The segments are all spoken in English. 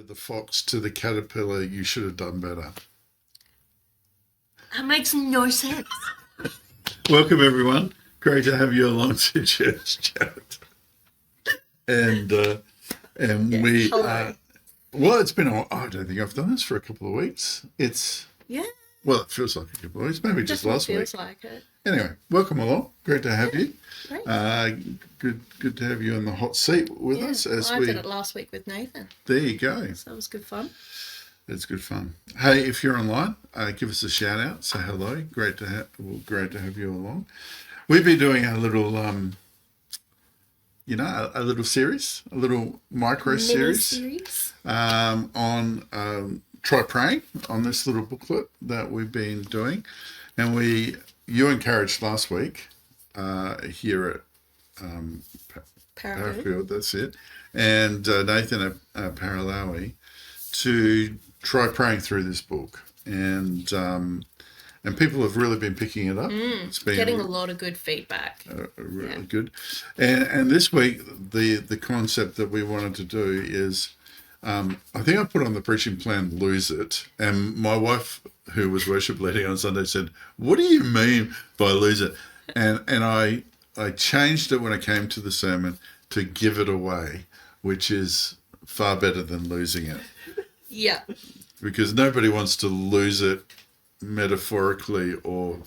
related the fox to the caterpillar, you should have done better. That makes no sense. Welcome, everyone. Great to have you along to Church Chat. And we hello. well, it's been I don't think I've done this for a couple of weeks. Yeah, Well, it feels like a couple of weeks, maybe just definitely last week. feels like it. Anyway, welcome along. Great to have you. Great. Good to have you in the hot seat with us as I we. did it last week with Nathan, There you go. so that was good fun. It's good fun. Hey, if you're online, give us a shout out. Say hello. Great to have you along. We've been doing a little, a little series, a little micro series Mini-series. on try praying on this little booklet that we've been doing, and you encouraged last week here at Parafield, that's it, and Nathan at Paralawi to try praying through this book, and people have really been picking it up. It's been Getting a lot of good feedback. really good, and this week the concept that we wanted to do is. I think I put on the preaching plan, lose it. And my wife, who was worship leading on Sunday, said, "What do you mean by lose it?" And I changed it when I came to the sermon to give it away, which is far better than losing it. Yeah. Because nobody wants to lose it metaphorically or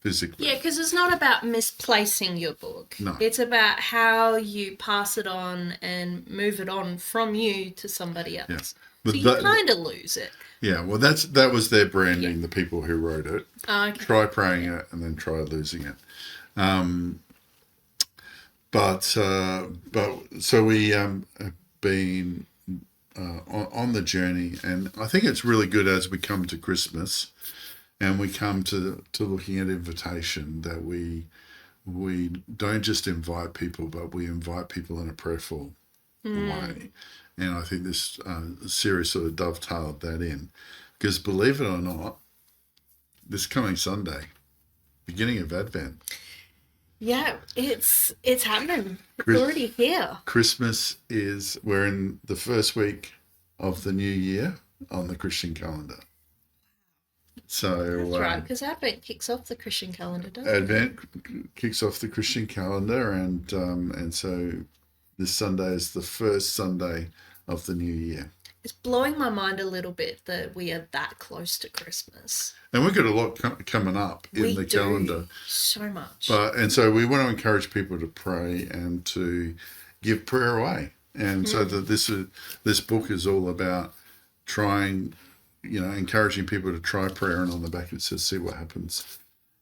physically. Yeah, because it's not about misplacing your book. No. It's about how you pass it on and move it on from you to somebody else. Yeah. So But you kind of lose it. Yeah, well, that was their branding, the people who wrote it. Okay. Try praying it and then try losing it. But so we have been on the journey, and I think it's really good as we come to Christmas and we come to looking at invitation, that we don't just invite people, but we invite people in a prayerful way. And I think this series sort of dovetailed that in, because believe it or not, this coming Sunday, beginning of Advent, Yeah, it's happening. It's already here. we're in the first week of the new year on the Christian calendar. So That's right, because Advent kicks off the Christian calendar, doesn't it? Advent kicks off the Christian calendar, and so this Sunday is the first Sunday of the new year. It's blowing my mind a little bit that we are that close to Christmas. And we've got a lot coming up in We the do calendar. so much. And so we want to encourage people to pray and to give prayer away. And so that this book is all about trying, encouraging people to try prayer, and on the back it says, "See what happens."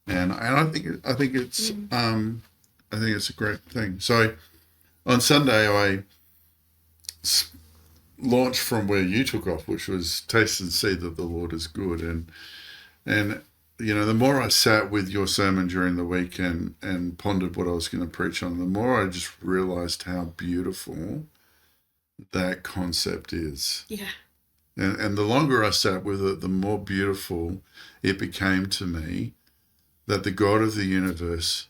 And I think it's a great thing. So on Sunday I launched from where you took off, which was taste and see that the Lord is good, and the more I sat with your sermon during the week and pondered what I was going to preach on, the more I just realized how beautiful that concept is. Yeah. And the longer I sat with it, the more beautiful it became to me that the God of the universe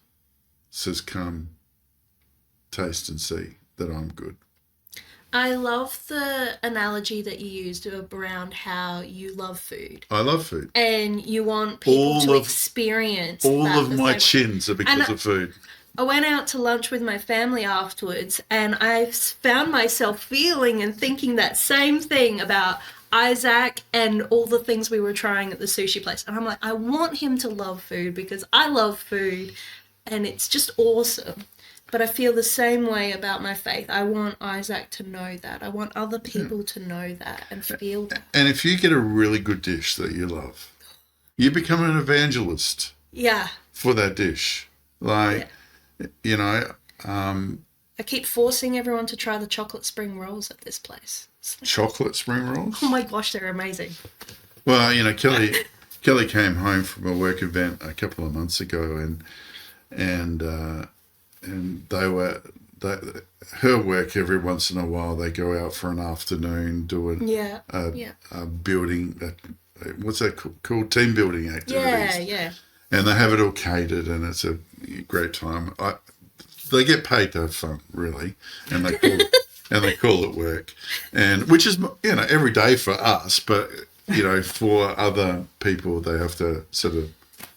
says, "Come, taste and see that I'm good." I love the analogy that you used around how you love food. I love food. And you want people to experience all that of the my same way. chins are because of food. I went out to lunch with my family afterwards, and I found myself feeling and thinking that same thing about Isaac and all the things we were trying at the sushi place. And I'm like, I want him to love food because I love food, and it's just awesome. But I feel the same way about my faith. I want Isaac to know that. I want other people to know that and feel that. And if you get a really good dish that you love, you become an evangelist Yeah. for that dish. Like, I keep forcing everyone to try the chocolate spring rolls at this place. chocolate spring rolls. Oh my gosh, they're amazing. Well, Kelly came home from a work event a couple of months ago, and her work, every once in a while they go out for an afternoon doing building, what's that called, team building activities. Yeah. And they have it all catered, and it's a great time. They get paid to have fun, really, and and they call it work, and which is every day for us, but for other people they have to sort of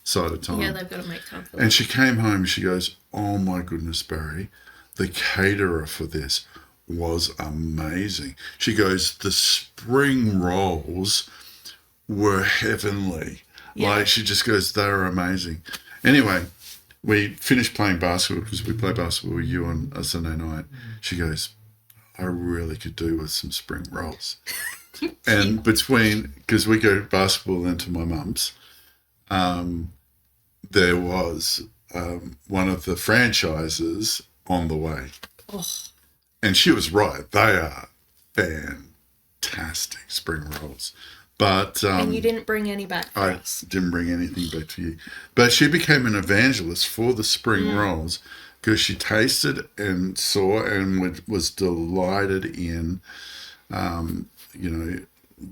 side of time. Yeah, they've got to make time for And that. she came home. She goes, "Oh my goodness, Barry, the caterer for this was amazing." She goes, "The spring rolls were heavenly." Yeah. Like she just goes, "They were amazing." Anyway, we finished playing basketball because we play basketball with you on a Sunday night. She goes, "I really could do with some spring rolls." And because we go basketball into my mum's, there was one of the franchises on the way. Oh, And she was right. They are fantastic spring rolls. But and you didn't bring any back for I us. didn't bring anything back to you. But she became an evangelist for the spring rolls because she tasted and saw and was delighted in,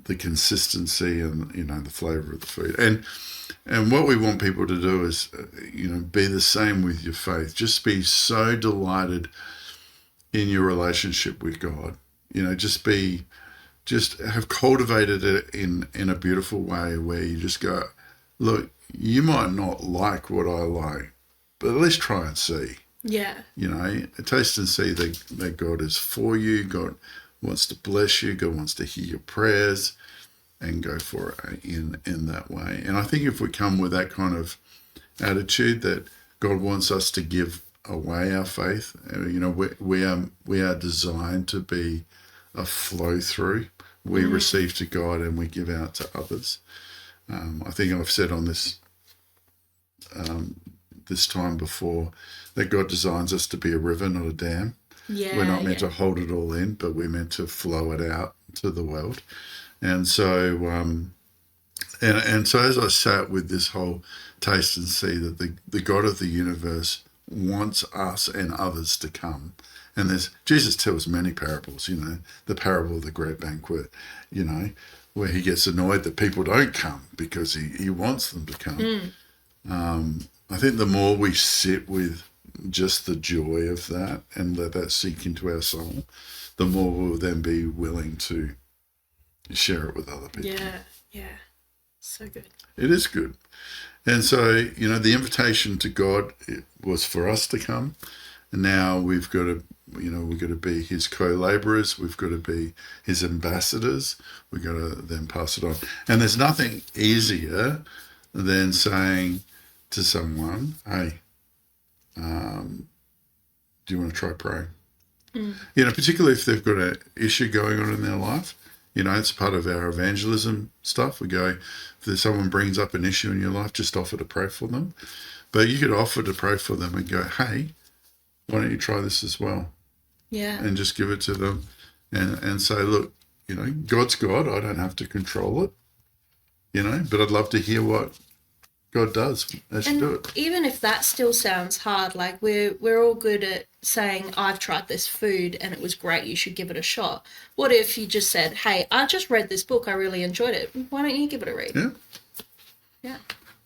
the consistency and, the flavor of the food. And what we want people to do is, be the same with your faith. Just be so delighted in your relationship with God. Just have cultivated it in a beautiful way where you just go, look, you might not like what I like, but at least try and see. Yeah. Taste and see that God is for you. God wants to bless you. God wants to hear your prayers and go for it in that way. And I think if we come with that kind of attitude that God wants us to give away our faith, we are designed to be a flow through. We receive to God and we give out to others. I think I've said on this time before that God designs us to be a river, not a dam. Yeah. We're not meant to hold it all in, but we're meant to flow it out to the world. And so, and so as I sat with this whole taste and see that the God of the universe wants us and others to come. And Jesus tells many parables, the parable of the great banquet, where he gets annoyed that people don't come because he wants them to come. I think the more we sit with just the joy of that and let that sink into our soul, the more we'll then be willing to share it with other people. Yeah. So good. It is good. And so, the invitation to God was for us to come. And now we've got to be his co-laborers. We've got to be his ambassadors. We've got to then pass it on. And there's nothing easier than saying to someone, hey, do you want to try praying? Particularly if they've got an issue going on in their life. It's part of our evangelism stuff. We go, if someone brings up an issue in your life, just offer to pray for them. But you could offer to pray for them and go, hey, why don't you try this as well? Yeah. And just give it to them and say, look, God's God. I don't have to control it, but I'd love to hear what God does as you do it. Even if that still sounds hard, like we're all good at saying, I've tried this food and it was great, you should give it a shot. What if you just said, hey, I just read this book, I really enjoyed it. Why don't you give it a read? Yeah. Yeah.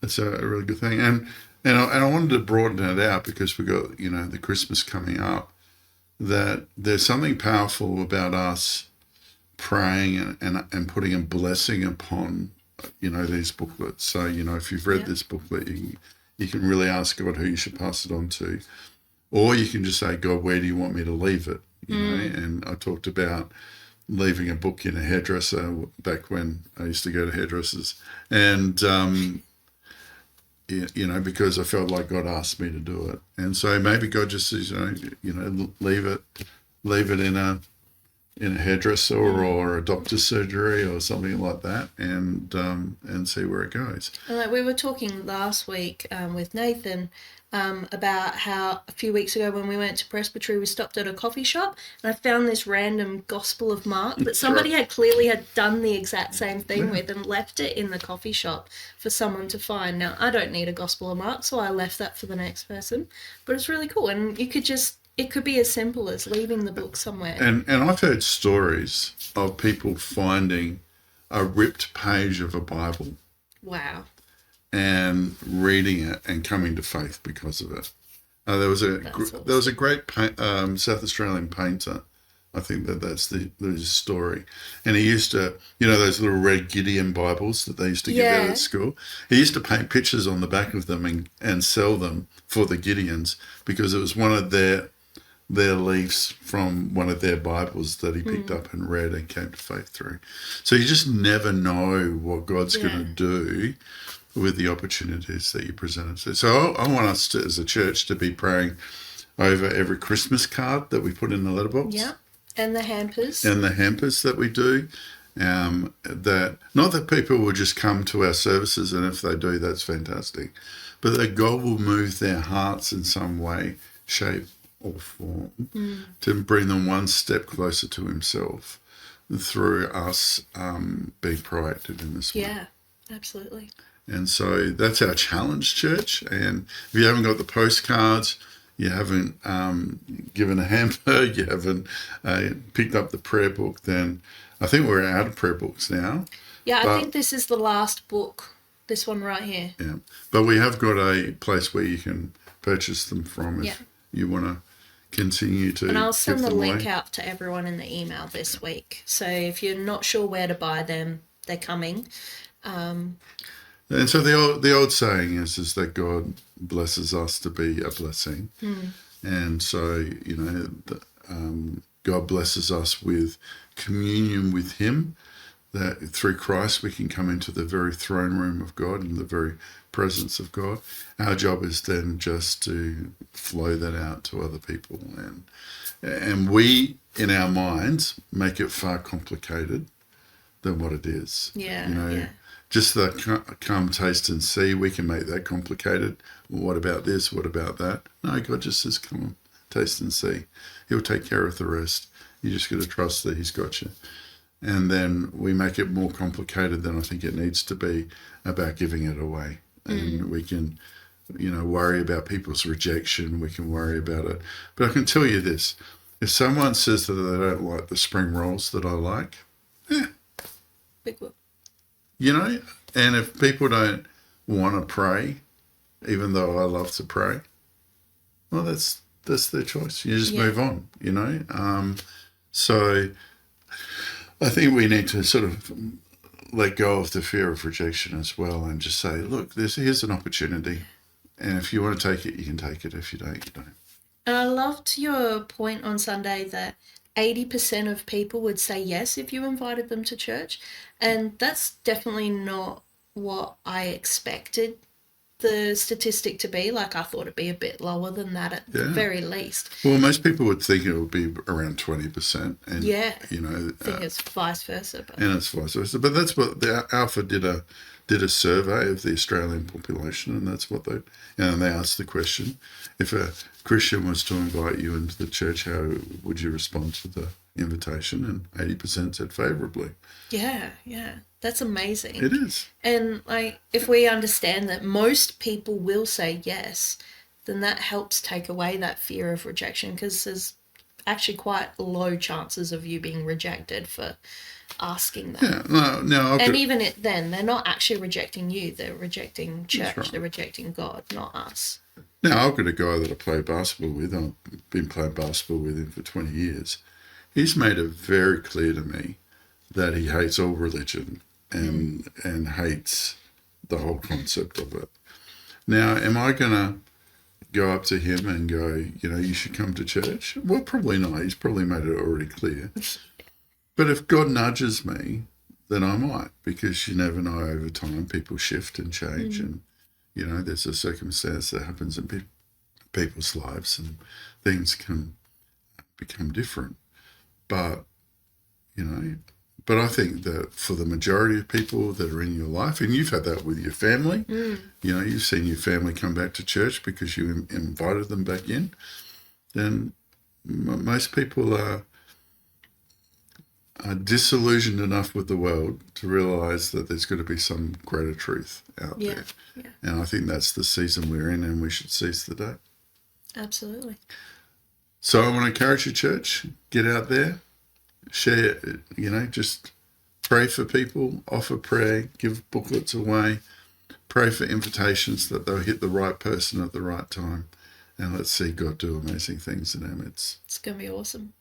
That's a really good thing. And I wanted to broaden it out because we got, the Christmas coming up, that there's something powerful about us praying and putting a blessing upon, these booklets. So, if you've read this booklet, you can really ask God who you should pass it on to. Or you can just say, God, where do you want me to leave it? And I talked about leaving a book in a hairdresser back when I used to go to hairdressers. And, because I felt like God asked me to do it. And so maybe God just says, leave it in a hairdresser or a doctor's surgery or something like that, and see where it goes. And like we were talking last week with Nathan about how a few weeks ago when we went to Presbytery, we stopped at a coffee shop and I found this random Gospel of Mark that somebody had clearly done the exact same thing with and left it in the coffee shop for someone to find. Now, I don't need a Gospel of Mark, so I left that for the next person, but it's really cool. And it could be as simple as leaving the book somewhere. And I've heard stories of people finding a ripped page of a Bible. Wow. And reading it and coming to faith because of it. There was a great South Australian painter I think that's the story. And he used to, those little red Gideon Bibles that they used to give out Yeah. at school. He used to paint pictures on the back of them and sell them for the Gideons because it was one of their leaves from one of their Bibles that he picked up and read and came to faith through. So you just never know what God's going to do with the opportunities that you present. So I want us to, as a church, to be praying over every Christmas card that we put in the letterbox. Yeah. And the hampers. And the hampers that we do. That not that people will just come to our services, and if they do, that's fantastic, but that God will move their hearts in some way, shape, or form to bring them one step closer to Himself through us being proactive in this way. Yeah, absolutely. And so that's our challenge, church. And if you haven't got the postcards, you haven't given a hamper, you haven't picked up the prayer book, then I think we're out of prayer books now. Yeah, I think this is the last book, this one right here. Yeah, but we have got a place where you can purchase them from if you want to continue to. And I'll send the link away. out to everyone in the email this week. So if you're not sure where to buy them, they're coming. And so the old saying is that God blesses us to be a blessing, and so God blesses us with communion with Him. That through Christ we can come into the very throne room of God and the very presence of God. Our job is then just to flow that out to other people, and we in our minds make it far complicated than what it is. Yeah. Just the come, taste and see, we can make that complicated. Well, what about this? What about that? No, God just says, come on, taste and see. He'll take care of the rest. You just got to trust that He's got you. And then we make it more complicated than I think it needs to be about giving it away. And we can, worry about people's rejection. We can worry about it. But I can tell you this. If someone says that they don't like the spring rolls that I like, Big whoop. And if people don't want to pray, even though I love to pray, well, that's their choice. You just move on, So I think we need to sort of let go of the fear of rejection as well and just say, look, here's an opportunity. And if you want to take it, you can take it. If you don't, you don't. And I loved your point on Sunday that 80% of people would say yes if you invited them to church. And that's definitely not what I expected the statistic to be. Like, I thought it'd be a bit lower than that at the very least. Well, most people would think it would be around 20%. And, I think it's vice versa. But. And it's vice versa. But that's what the Alpha did a survey of the Australian population, and that's what they asked the question: if a Christian was to invite you into the church, how would you respond to the invitation? And 80% said favourably. Yeah, that's amazing. It is. And if we understand that most people will say yes, then that helps take away that fear of rejection, because there's actually quite low chances of you being rejected for asking that. Yeah, no. And even then, they're not actually rejecting you. They're rejecting church. Right. They're rejecting God, not us. Now, I've got a guy that I play basketball with. I've been playing basketball with him for 20 years. He's made it very clear to me that he hates all religion and hates the whole concept of it. Now, am I going to go up to him and go, you should come to church? Well, probably not. He's probably made it already clear. But if God nudges me, then I might, because you never know, over time people shift and change, and there's a circumstance that happens in people's lives and things can become different. But I think that for the majority of people that are in your life, and you've had that with your family, you've seen your family come back to church because you invited them back in, then most people are disillusioned enough with the world to realise that there's got to be some greater truth out there. Yeah. And I think that's the season we're in, and we should seize the day. Absolutely. So I want to encourage you, church, get out there, share, just pray for people, offer prayer, give booklets away, pray for invitations that they'll hit the right person at the right time, and let's see God do amazing things in our midst. It's going to be awesome.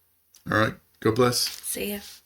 All right. God bless. See ya.